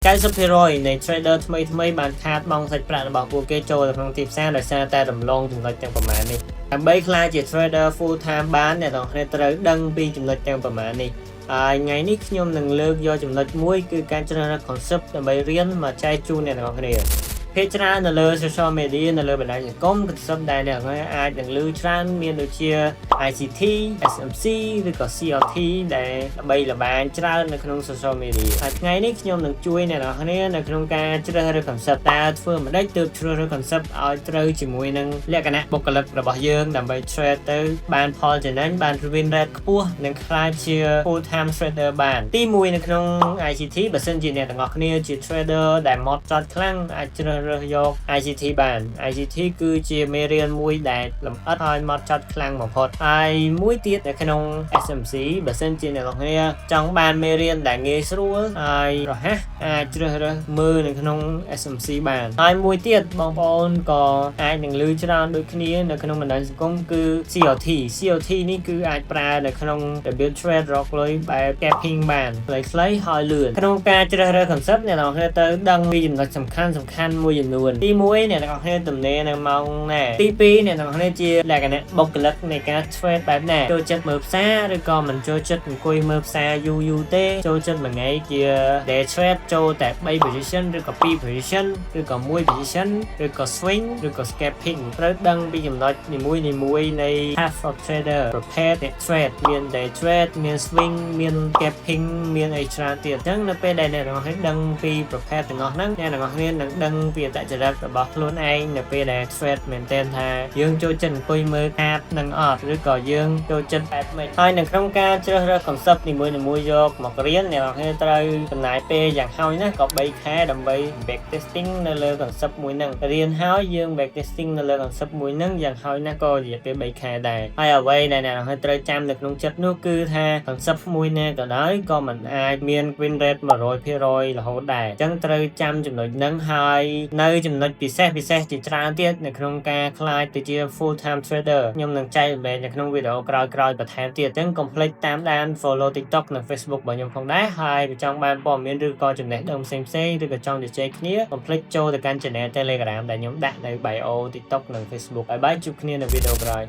90% នៃ trader ថ្មីបានខាតបង់សាច់ប្រាក់របស់ពួកគេចូលទៅក្នុងទីផ្សារដោយសារតែរំលងចំណុចទាំងប្រមាណនេះដើម្បីក្លាយជា trader full time បានអ្នកទាំងគ្នាត្រូវដឹងពីចំណុចទាំងប្រមាណនេះថ្ងៃនេះខ្ញុំនឹងលើកយកចំណុចមួយគឺការជ្រើសរើស concept ដើម្បីរៀនមកចែកជូនអ្នកទាំងគ្នាភាគច្រើននៅលើ social media នៅលើបណ្ដាញសង្គម concept ដែលអ្នកទាំងអាចនឹងឮច្រើនមានដូចជា ICT, SMC ឬក៏ CLT ដែលល្បីល្បាញច្រើននៅក្នុង social media ហើយថ្ងៃនេះខ្ញុំនឹងជួយអ្នកទាំងគ្នានៅក្នុងការជ្រើសរើស concept តើធ្វើមិនដេចទើបជ្រើសរើស concept ឲ្យត្រូវជាមួយនឹងលក្ខណៈបុគ្គលិករបស់យើងដើម្បី trade ទៅបានផលចំណេញបាន win rate ខ្ពស់និងក្លាយជា full time trader បានទី1នៅក្នុង ICT បើសិនជាអ្នកទាំងអស់គ្នាជា trader ដែលម៉ត់ចត់ខ្លាំងអាចជ្រើសរើសយក ICT បាន ICT គឺជាមេរៀនមួយដែលលម្អិតឲ្យម៉ត់ចត់ខ្លាំងបំផុតហើយមួយទៀតនៅក្នុង SMC បើសិនជាអ្នកទាំងគ្នាចង់បានមេរៀនដែលងាយស្រួលហើយរហ័សអាចជ្រើសរើសមើលនៅក្នុង SMC បានហើយមួយទៀតបងប្អូនក៏អាចនឹងឮច្រើនដូចគ្នានៅក្នុងបណ្ដាញសង្គមគឺ CLT នេះគឺអាចប្រើនៅក្នុងរបៀប trade រកលុយបែប capping បានខ្លីៗហើយលឿនក្នុងការជ្រើសរើស concept អ្នកទាំងគ្នាត្រូវដឹងពីចំណុចសំខាន់មួយចំនួនទី1អ្នកទាំងគ្នាទំនេរនៅម៉ោងណាទី2អ្នកទាំងគ្នាជាលក្ខណៈបុគ្គលិកនៃការ trade បែបណាចូលចិត្តមើលផ្សារឬក៏មិនចូលចិត្តអង្គុយមើលផ្សារយូរទេចូលចិត្តមួយថ្ងៃជា day trade ចូលតែ3 position ឬក៏2 position ឬក៏1 position ឬក៏ swing ឬក៏ scalping ត្រូវដឹងពីចំណុចនីមួយនៃ type of trader ប្រភេទអ្នក trade មាន day trade មាន swing មាន scalping មានអីច្រើនទៀតអញ្ចឹងនៅពេលដែលអ្នកទាំងគ្នាដឹងពីប្រភេទទាំងអស់ហ្នឹងអ្នកទាំងគ្នានឹងដឹងពីអត្តចរិតរបស់ខ្លួនឯងនៅពេលដែល trade មែនទែនថាយើងចូលចិត្តអង្គុយមើលខាតនឹងអត់ឬក៏យើងចូលចិត្តបែបម៉េចហើយនៅក្នុងការជ្រើសរើស concept នីមួយយកមករៀនអ្នកទាំងគ្នាត្រូវចំណាយពេលយ៉ាងហោចណាស់ក៏3ខែដើម្បី back testing នៅលើ concept មួយហ្នឹងរៀនហើយយើង back testing នៅលើ concept មួយហ្នឹងយ៉ាងហោចណាស់ក៏រយៈពេល3ខែដែរហើយអ្វីដែលអ្នកទាំងគ្នាត្រូវចាំនៅក្នុងចិត្តនោះគឺថា concept មួយណាក៏ដោយក៏មិនអាចមាន win rate 100% រហូតដែរអញ្ចឹងត្រូវចាំចំណុចហ្នឹងហើយនៅចំណុចពិសេសជាច្រើនទៀតនៅក្នុងការក្លាយទៅជា full time trader ខ្ញុំនឹងចែករំលែកនៅក្នុងវីដេអូក្រោយៗបន្ថែមទៀតអញ្ចឹងកុំភ្លេចតាមដាន follow TikTok និង Facebook របស់ខ្ញុំផងដែរហើយបើចង់បានព័ត៌មានឬក៏ចំណេះដឹងផ្សេងៗឬក៏ចង់ជជែកគ្នាកុំភ្លេចចូលទៅកាន់ channel Telegram ដែលខ្ញុំដាក់នៅ bio TikTok និង Facebook បាយបាយជួបគ្នានៅវីដេអូក្រោយ